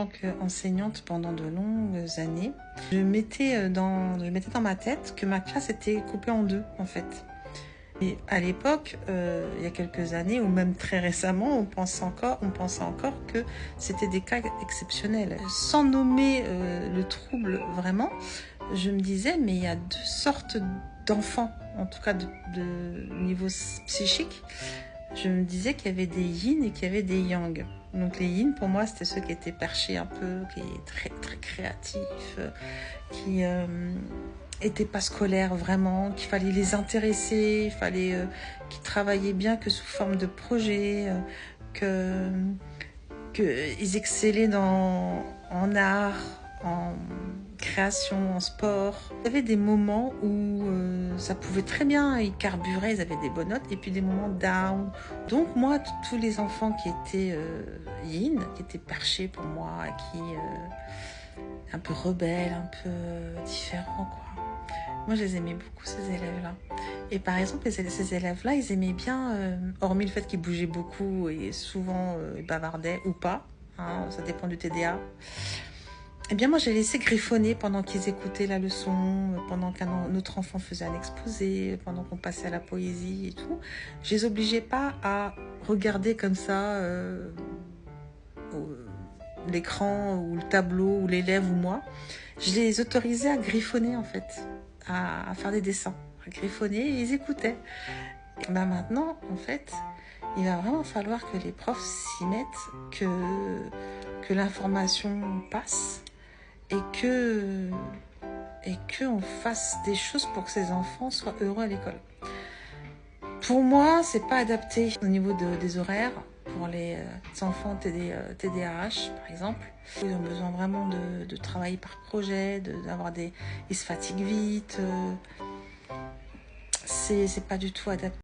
En tant qu'enseignante pendant de longues années, je mettais dans ma tête que ma classe était coupée en deux, en fait. Et à l'époque, il y a quelques années, ou même très récemment, on pensait encore que c'était des cas exceptionnels. Sans nommer le trouble vraiment, je me disais, mais il y a deux sortes d'enfants, en tout cas de niveau psychique. Je me disais qu'il y avait des yin et qu'il y avait des yang. Donc les yin, pour moi, c'était ceux qui étaient perchés un peu, qui étaient très, très créatifs, qui étaient pas scolaires vraiment, qu'il fallait les intéresser, il fallait qu'ils travaillaient bien que sous forme de projet, qu'ils excellaient en art, en création, en sport. Il y avait des moments où ça pouvait très bien, ils carburaient, ils avaient des bonnes notes, et puis des moments down. Donc moi, tous les enfants qui étaient yin, qui étaient perchés pour moi, qui un peu rebelles, un peu différents, quoi. Moi, je les aimais beaucoup, ces élèves-là. Et par exemple, ces élèves-là, ils aimaient bien, hormis le fait qu'ils bougeaient beaucoup et souvent ils bavardaient ou pas, hein, ça dépend du TDA. Eh bien, moi, j'ai laissé griffonner pendant qu'ils écoutaient la leçon, pendant qu'un autre enfant faisait un exposé, pendant qu'on passait à la poésie et tout. Je les obligeais pas à regarder comme ça l'écran ou le tableau ou l'élève ou moi. Je les autorisais à griffonner, en fait, à faire des dessins, à griffonner, et ils écoutaient. Et ben maintenant, en fait, il va vraiment falloir que les profs s'y mettent, que l'information passe et qu'on fasse des choses pour que ces enfants soient heureux à l'école. Pour moi, c'est pas adapté au niveau des horaires pour les enfants TDAH, par exemple. Ils ont besoin vraiment de travailler par projet, ils se fatiguent vite. C'est pas du tout adapté.